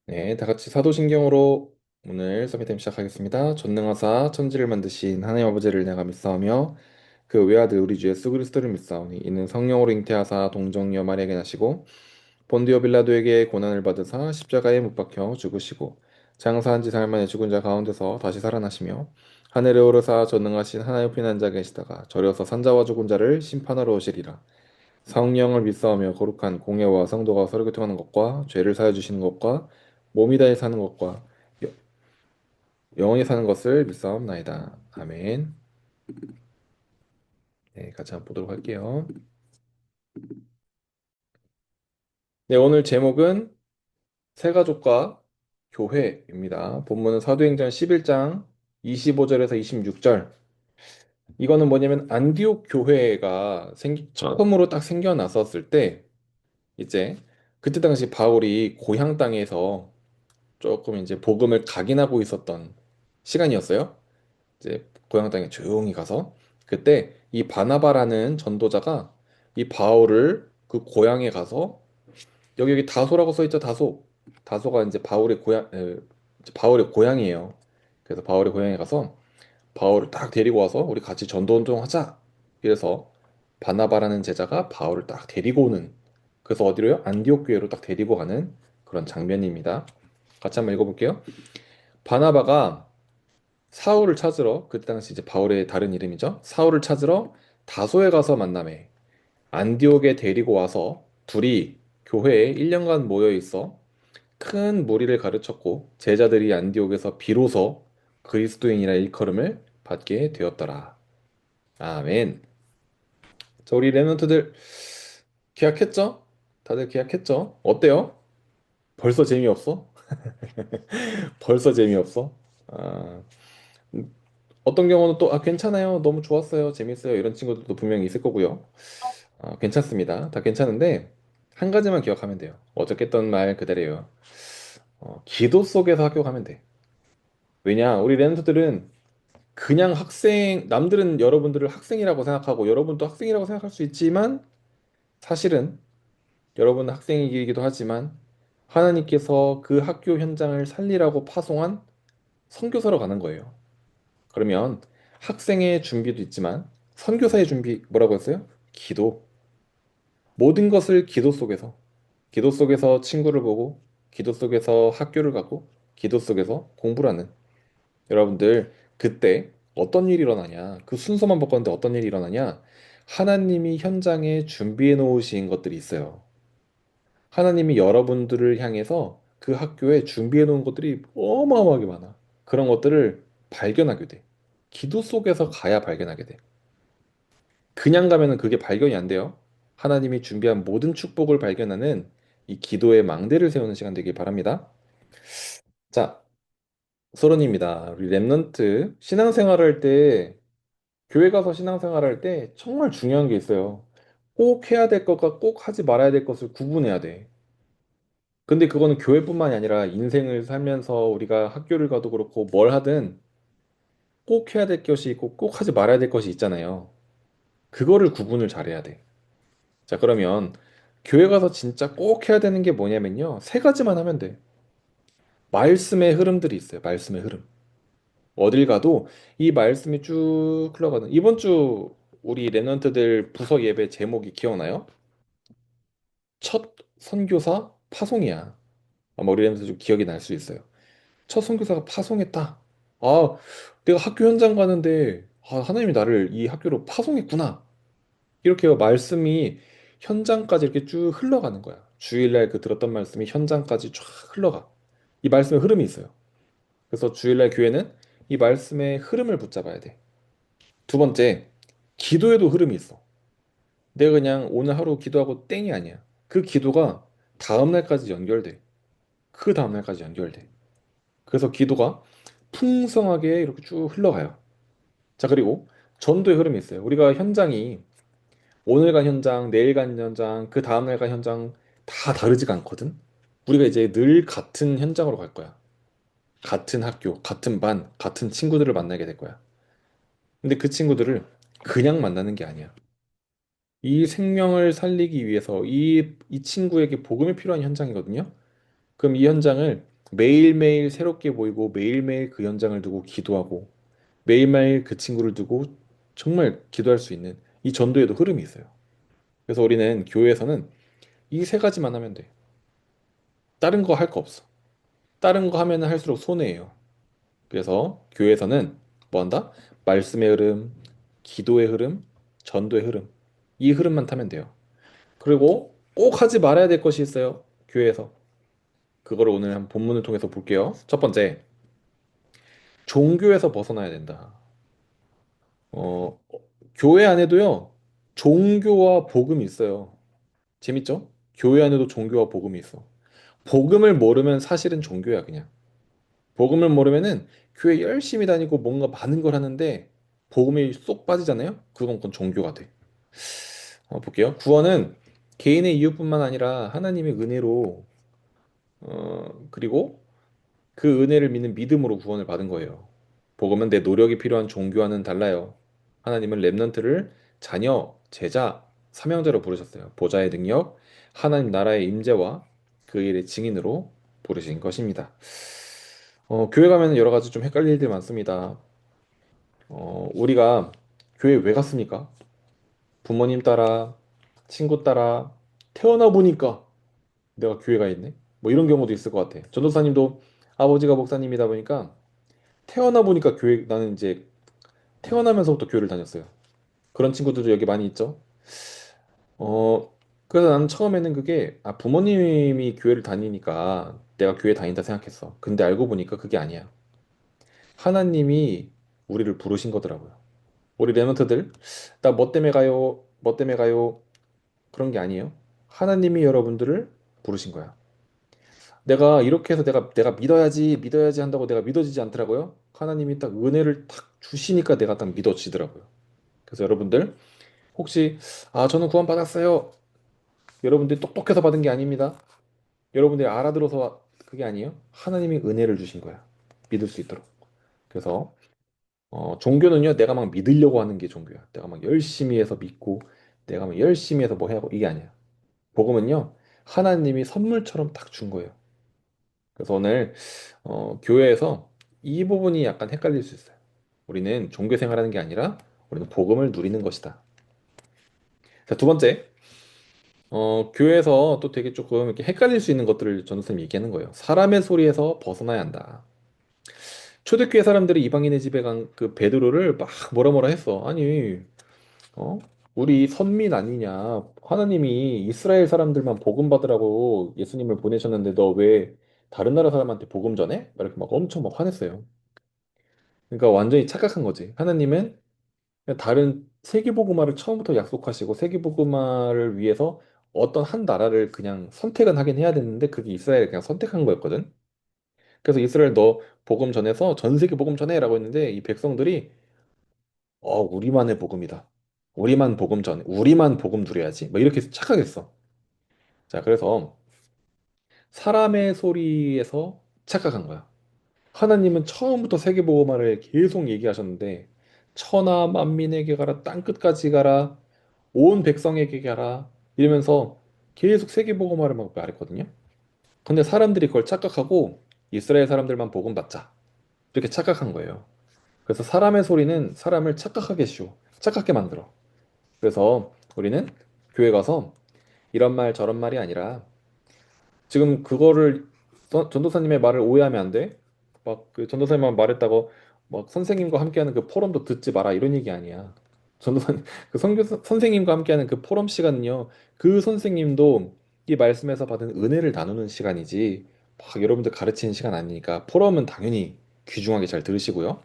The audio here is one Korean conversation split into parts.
네, 다 같이 사도신경으로 오늘 서비템 시작하겠습니다. 전능하사 천지를 만드신 하나님 아버지를 내가 믿사오며 그 외아들 우리 주 예수 그리스도를 믿사오니 이는 성령으로 잉태하사 동정녀 마리아에게 나시고 본디오 빌라도에게 고난을 받으사 십자가에 못 박혀 죽으시고 장사한 지 사흘 만에 죽은 자 가운데서 다시 살아나시며 하늘에 오르사 전능하신 하나님 편한 자 계시다가 저려서 산자와 죽은 자를 심판하러 오시리라. 성령을 믿사오며 거룩한 공예와 성도가 서로 교통하는 것과 죄를 사해 주시는 것과 몸이 다해 사는 것과 여- 영원히 사는 것을 믿사옵나이다. 아멘. 네, 같이 한번 보도록 할게요. 네, 오늘 제목은 새가족과 교회입니다. 본문은 사도행전 11장 25절에서 26절. 이거는 뭐냐면 안디옥 교회가 처음으로 딱 생겨났었을 때 이제 그때 당시 바울이 고향 땅에서 조금 이제 복음을 각인하고 있었던 시간이었어요. 이제 고향 땅에 조용히 가서 그때 이 바나바라는 전도자가 이 바울을 그 고향에 가서 여기 다소라고 써 있죠. 다소가 이제 바울의 고향이에요. 그래서 바울의 고향에 가서 바울을 딱 데리고 와서 우리 같이 전도 운동하자. 이래서 바나바라는 제자가 바울을 딱 데리고 오는, 그래서 어디로요? 안디옥 교회로 딱 데리고 가는 그런 장면입니다. 같이 한번 읽어볼게요. 바나바가 사울을 찾으러, 그때 당시 이제 바울의 다른 이름이죠. 사울을 찾으러 다소에 가서 만남해 안디옥에 데리고 와서 둘이 교회에 1년간 모여 있어 큰 무리를 가르쳤고 제자들이 안디옥에서 비로소 그리스도인이라 일컬음을 받게 되었더라. 아멘. 자, 우리 랩런트들 계약했죠? 다들 계약했죠? 어때요? 벌써 재미없어? 벌써 재미없어? 아, 어떤 경우는 또, 괜찮아요. 너무 좋았어요. 재밌어요. 이런 친구들도 분명히 있을 거고요. 괜찮습니다. 다 괜찮은데, 한 가지만 기억하면 돼요. 어저께 했던 말 그대로예요. 기도 속에서 학교 가면 돼. 왜냐, 우리 랜드들은 그냥 학생, 남들은 여러분들을 학생이라고 생각하고, 여러분도 학생이라고 생각할 수 있지만, 사실은 여러분은 학생이기도 하지만, 하나님께서 그 학교 현장을 살리라고 파송한 선교사로 가는 거예요. 그러면 학생의 준비도 있지만 선교사의 준비 뭐라고 했어요? 기도. 모든 것을 기도 속에서 친구를 보고, 기도 속에서 학교를 가고, 기도 속에서 공부를 하는 여러분들, 그때 어떤 일이 일어나냐? 그 순서만 바꿨는데 어떤 일이 일어나냐? 하나님이 현장에 준비해 놓으신 것들이 있어요. 하나님이 여러분들을 향해서 그 학교에 준비해 놓은 것들이 어마어마하게 많아. 그런 것들을 발견하게 돼. 기도 속에서 가야 발견하게 돼. 그냥 가면은 그게 발견이 안 돼요. 하나님이 준비한 모든 축복을 발견하는 이 기도의 망대를 세우는 시간 되길 바랍니다. 자, 서론입니다. 우리 랩넌트 신앙생활 할 때, 교회 가서 신앙생활 할 때 정말 중요한 게 있어요. 꼭 해야 될 것과 꼭 하지 말아야 될 것을 구분해야 돼. 근데 그거는 교회뿐만이 아니라 인생을 살면서 우리가 학교를 가도 그렇고 뭘 하든 꼭 해야 될 것이 있고 꼭 하지 말아야 될 것이 있잖아요. 그거를 구분을 잘해야 돼. 자, 그러면 교회 가서 진짜 꼭 해야 되는 게 뭐냐면요. 세 가지만 하면 돼. 말씀의 흐름들이 있어요. 말씀의 흐름. 어딜 가도 이 말씀이 쭉 흘러가는. 이번 주 우리 랩런트들 부서 예배 제목이 기억나요? 첫 선교사 파송이야. 아마 우리 랩런트 좀 기억이 날 수 있어요. 첫 선교사가 파송했다. 아, 내가 학교 현장 가는데 하나님이 나를 이 학교로 파송했구나. 이렇게 말씀이 현장까지 이렇게 쭉 흘러가는 거야. 주일날 그 들었던 말씀이 현장까지 쫙 흘러가. 이 말씀의 흐름이 있어요. 그래서 주일날 교회는 이 말씀의 흐름을 붙잡아야 돼. 두 번째, 기도에도 흐름이 있어. 내가 그냥 오늘 하루 기도하고 땡이 아니야. 그 기도가 다음날까지 연결돼. 그 다음날까지 연결돼. 그래서 기도가 풍성하게 이렇게 쭉 흘러가요. 자, 그리고 전도의 흐름이 있어요. 우리가 현장이 오늘 간 현장, 내일 간 현장, 그 다음날 간 현장 다 다르지가 않거든. 우리가 이제 늘 같은 현장으로 갈 거야. 같은 학교, 같은 반, 같은 친구들을 만나게 될 거야. 근데 그 친구들을 그냥 만나는 게 아니야. 이 생명을 살리기 위해서 이 친구에게 복음이 필요한 현장이거든요. 그럼 이 현장을 매일매일 새롭게 보이고 매일매일 그 현장을 두고 기도하고 매일매일 그 친구를 두고 정말 기도할 수 있는 이 전도에도 흐름이 있어요. 그래서 우리는 교회에서는 이 세 가지만 하면 돼. 다른 거 할 거 없어. 다른 거 하면 할수록 손해예요. 그래서 교회에서는 뭐 한다? 말씀의 흐름, 기도의 흐름, 전도의 흐름. 이 흐름만 타면 돼요. 그리고 꼭 하지 말아야 될 것이 있어요. 교회에서. 그거를 오늘 한 본문을 통해서 볼게요. 첫 번째, 종교에서 벗어나야 된다. 어, 교회 안에도요, 종교와 복음이 있어요. 재밌죠? 교회 안에도 종교와 복음이 있어. 복음을 모르면 사실은 종교야, 그냥. 복음을 모르면은 교회 열심히 다니고 뭔가 많은 걸 하는데 복음에 쏙 빠지잖아요? 그건 종교가 돼. 볼게요. 구원은 개인의 이유뿐만 아니라 하나님의 은혜로, 그리고 그 은혜를 믿는 믿음으로 구원을 받은 거예요. 복음은 내 노력이 필요한 종교와는 달라요. 하나님은 렘넌트를 자녀, 제자, 사명자로 부르셨어요. 보좌의 능력, 하나님 나라의 임재와 그 일의 증인으로 부르신 것입니다. 교회 가면 여러 가지 좀 헷갈릴 일들 많습니다. 우리가 교회 왜 갔습니까? 부모님 따라, 친구 따라, 태어나 보니까 내가 교회가 있네? 뭐 이런 경우도 있을 것 같아. 전도사님도 아버지가 목사님이다 보니까 태어나 보니까 교회, 나는 이제 태어나면서부터 교회를 다녔어요. 그런 친구들도 여기 많이 있죠. 어, 그래서 나는 처음에는 그게, 부모님이 교회를 다니니까 내가 교회 다닌다 생각했어. 근데 알고 보니까 그게 아니야. 하나님이 우리를 부르신 거더라고요. 우리 랩런트들, 나 뭐 때문에 가요? 뭐 때문에 가요? 그런 게 아니에요. 하나님이 여러분들을 부르신 거야. 내가 이렇게 해서 내가 믿어야지 한다고 내가 믿어지지 않더라고요. 하나님이 딱 은혜를 탁 주시니까 내가 딱 믿어지더라고요. 그래서 여러분들, 혹시, 저는 구원 받았어요. 여러분들이 똑똑해서 받은 게 아닙니다. 여러분들이 알아들어서 그게 아니에요. 하나님이 은혜를 주신 거야. 믿을 수 있도록. 그래서, 종교는요, 내가 막 믿으려고 하는 게 종교야. 내가 막 열심히 해서 믿고, 내가 막 열심히 해서 뭐 해야 하고, 이게 아니야. 복음은요, 하나님이 선물처럼 딱 준 거예요. 그래서 오늘, 교회에서 이 부분이 약간 헷갈릴 수 있어요. 우리는 종교 생활하는 게 아니라, 우리는 복음을 누리는 것이다. 자, 두 번째, 교회에서 또 되게 조금 이렇게 헷갈릴 수 있는 것들을 전도사님이 얘기하는 거예요. 사람의 소리에서 벗어나야 한다. 초대교회 사람들이 이방인의 집에 간 그 베드로를 막 뭐라 뭐라 했어. 아니, 어? 우리 선민 아니냐? 하나님이 이스라엘 사람들만 복음 받으라고 예수님을 보내셨는데 너 왜 다른 나라 사람한테 복음 전해? 막 이렇게 막 엄청 막 화냈어요. 그러니까 완전히 착각한 거지. 하나님은 그냥 다른 세계복음화를 처음부터 약속하시고 세계복음화를 위해서 어떤 한 나라를 그냥 선택은 하긴 해야 되는데 그게 이스라엘을 그냥 선택한 거였거든. 그래서 이스라엘 너 복음 전해서 전 세계 복음 전해라고 했는데 이 백성들이 우리만의 복음이다. 우리만 복음 누려야지. 뭐 이렇게 착각했어. 자, 그래서 사람의 소리에서 착각한 거야. 하나님은 처음부터 세계복음화를 계속 얘기하셨는데 천하 만민에게 가라 땅 끝까지 가라 온 백성에게 가라 이러면서 계속 세계복음화를 막 말했거든요. 근데 사람들이 그걸 착각하고 이스라엘 사람들만 복음 받자 이렇게 착각한 거예요. 그래서 사람의 소리는 사람을 착각하게 쉬워. 착각하게 만들어. 그래서 우리는 교회 가서 이런 말 저런 말이 아니라 지금 그거를 전도사님의 말을 오해하면 안 돼. 막 그 전도사님만 말했다고 막 선생님과 함께하는 그 포럼도 듣지 마라 이런 얘기 아니야. 전도사님 그 선생님과 함께하는 그 포럼 시간은요. 그 선생님도 이 말씀에서 받은 은혜를 나누는 시간이지. 막 여러분들 가르치는 시간 아니니까 포럼은 당연히 귀중하게 잘 들으시고요.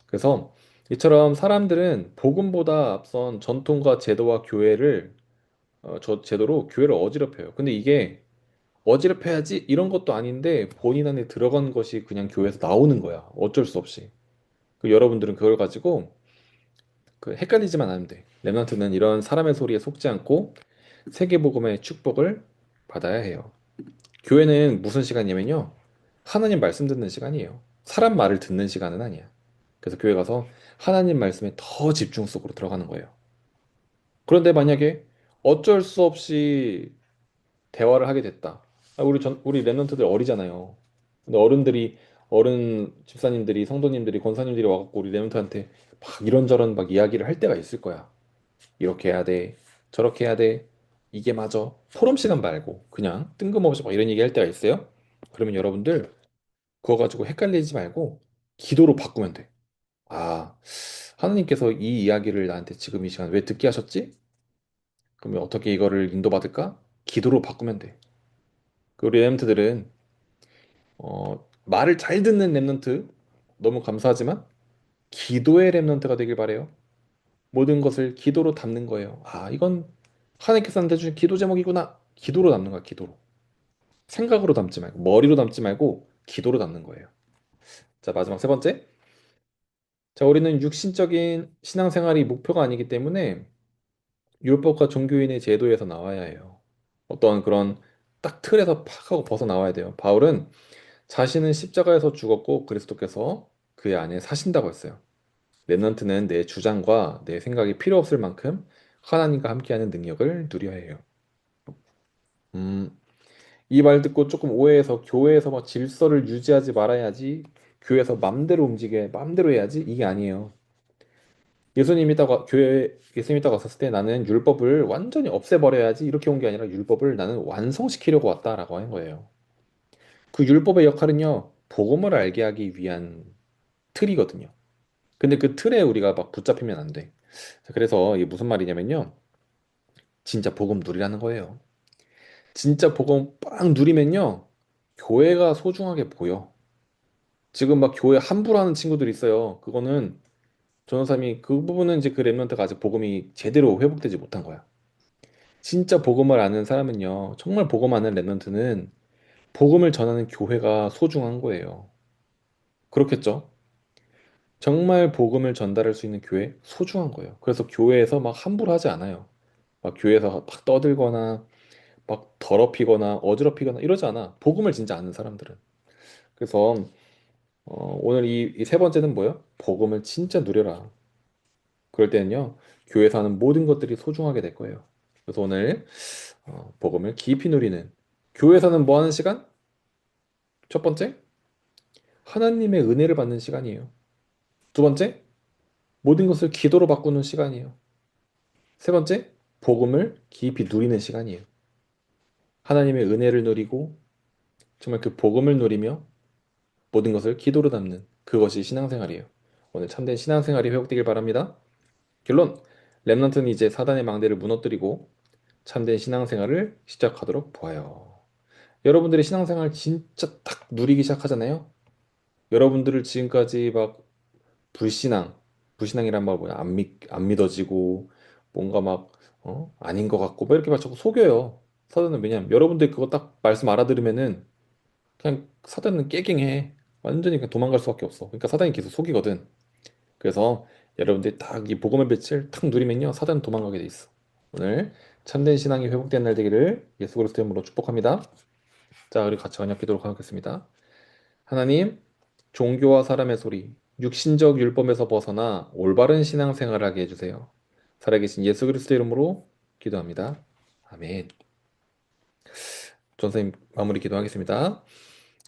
그래서 이처럼 사람들은 복음보다 앞선 전통과 제도와 교회를 저 제도로 교회를 어지럽혀요. 근데 이게 어지럽혀야지 이런 것도 아닌데 본인 안에 들어간 것이 그냥 교회에서 나오는 거야. 어쩔 수 없이. 여러분들은 그걸 가지고 헷갈리지만 않으면 돼. 렘넌트는 이런 사람의 소리에 속지 않고 세계복음의 축복을 받아야 해요. 교회는 무슨 시간이냐면요. 하나님 말씀 듣는 시간이에요. 사람 말을 듣는 시간은 아니야. 그래서 교회 가서 하나님 말씀에 더 집중 속으로 들어가는 거예요. 그런데 만약에 어쩔 수 없이 대화를 하게 됐다. 우리 랩런트들 어리잖아요. 근데 어른 집사님들이, 성도님들이, 권사님들이 와갖고 우리 랩런트한테 막 이런저런 막 이야기를 할 때가 있을 거야. 이렇게 해야 돼. 저렇게 해야 돼. 이게 맞아. 포럼 시간 말고 그냥 뜬금없이 막 이런 얘기 할 때가 있어요. 그러면 여러분들 그거 가지고 헷갈리지 말고 기도로 바꾸면 돼. 아, 하나님께서 이 이야기를 나한테 지금 이 시간 왜 듣게 하셨지? 그러면 어떻게 이거를 인도받을까? 기도로 바꾸면 돼. 그 우리 랩런트들은 말을 잘 듣는 랩런트 너무 감사하지만 기도의 랩런트가 되길 바래요. 모든 것을 기도로 담는 거예요. 아, 이건 하나님께서 나한테 주신 기도 제목이구나. 기도로 담는 거야, 기도로. 생각으로 담지 말고, 머리로 담지 말고, 기도로 담는 거예요. 자, 마지막 세 번째. 자, 우리는 육신적인 신앙생활이 목표가 아니기 때문에 율법과 종교인의 제도에서 나와야 해요. 어떤 그런 딱 틀에서 팍 하고 벗어나와야 돼요. 바울은 자신은 십자가에서 죽었고 그리스도께서 그의 안에 사신다고 했어요. 랩넌트는 내 주장과 내 생각이 필요 없을 만큼 하나님과 함께하는 능력을 누려야 해요. 이 말 듣고 조금 오해해서 교회에서 막 질서를 유지하지 말아야지, 교회에서 맘대로 움직여, 맘대로 해야지, 이게 아니에요. 예수님 있다고 왔었을 때 나는 율법을 완전히 없애버려야지 이렇게 온 게 아니라 율법을 나는 완성시키려고 왔다라고 한 거예요. 그 율법의 역할은요, 복음을 알게 하기 위한 틀이거든요. 근데 그 틀에 우리가 막 붙잡히면 안 돼. 자, 그래서 이게 무슨 말이냐면요. 진짜 복음 누리라는 거예요. 진짜 복음 빵 누리면요. 교회가 소중하게 보여. 지금 막 교회 함부로 하는 친구들이 있어요. 그거는 전도사님이 그 부분은 이제 그 랩런트가 아직 복음이 제대로 회복되지 못한 거야. 진짜 복음을 아는 사람은요. 정말 복음 아는 랩런트는 복음을 전하는 교회가 소중한 거예요. 그렇겠죠? 정말 복음을 전달할 수 있는 교회 소중한 거예요. 그래서 교회에서 막 함부로 하지 않아요. 막 교회에서 막 떠들거나 막 더럽히거나 어지럽히거나 이러지 않아. 복음을 진짜 아는 사람들은. 그래서 오늘 이 세 번째는 뭐예요? 복음을 진짜 누려라. 그럴 때는요, 교회에서 하는 모든 것들이 소중하게 될 거예요. 그래서 오늘 복음을 깊이 누리는 교회에서는 뭐 하는 시간? 첫 번째, 하나님의 은혜를 받는 시간이에요. 두 번째, 모든 것을 기도로 바꾸는 시간이에요. 세 번째, 복음을 깊이 누리는 시간이에요. 하나님의 은혜를 누리고 정말 그 복음을 누리며 모든 것을 기도로 담는 그것이 신앙생활이에요. 오늘 참된 신앙생활이 회복되길 바랍니다. 결론, 렘넌트는 이제 사단의 망대를 무너뜨리고 참된 신앙생활을 시작하도록 보아요. 여러분들이 신앙생활 진짜 딱 누리기 시작하잖아요. 여러분들을 지금까지 막 불신앙, 불신앙이란 말 뭐야? 안 믿어지고 뭔가 막 아닌 것 같고 막 이렇게 막 자꾸 속여요. 사단은 왜냐면 여러분들이 그거 딱 말씀 알아들으면은 그냥 사단은 깨갱해. 완전히 그냥 도망갈 수밖에 없어. 그러니까 사단이 계속 속이거든. 그래서 여러분들이 딱 이 복음의 빛을 탁 누리면요, 사단은 도망가게 돼 있어. 오늘 참된 신앙이 회복된 날 되기를 예수 그리스도의 이름으로 축복합니다. 자, 우리 같이 언약기도록 하겠습니다. 하나님, 종교와 사람의 소리, 육신적 율법에서 벗어나 올바른 신앙생활을 하게 해주세요. 살아계신 예수 그리스도 이름으로 기도합니다. 아멘. 전사님 마무리 기도하겠습니다.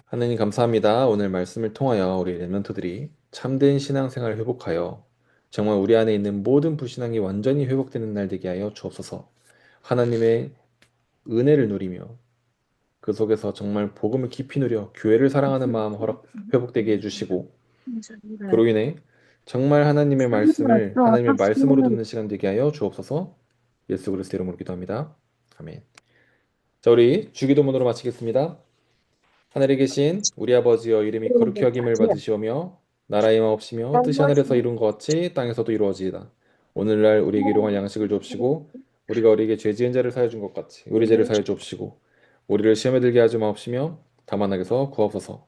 하나님 감사합니다. 오늘 말씀을 통하여 우리 랩런트들이 참된 신앙생활을 회복하여 정말 우리 안에 있는 모든 불신앙이 완전히 회복되는 날 되게 하여 주옵소서. 하나님의 은혜를 누리며 그 속에서 정말 복음을 깊이 누려 교회를 사랑하는 마음 회복되게 해주시고 그로 인해 정말 하나님의 말씀으로 듣는 시간 되게 하여 주옵소서. 예수 그리스도 이름으로 기도합니다. 아멘. 자, 우리 주기도문으로 마치겠습니다. 하늘에 계신 우리 아버지여 이름이 거룩히 여김을 받으시오며 나라의 마옵시며 뜻이 하늘에서 이룬 것 같이 땅에서도 이루어지이다. 오늘날 우리에게 일용할 양식을 주옵시고 우리가 우리에게 죄 지은 자를 사여 준 것 같이 우리 죄를 사여 주옵시고 우리를 시험에 들게 하지 마옵시며 다만 악에서 구하옵소서.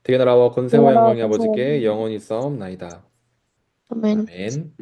대개 나라와 권세와 영광이 아버지께 영원히 있사옵나이다. 아멘. 아멘.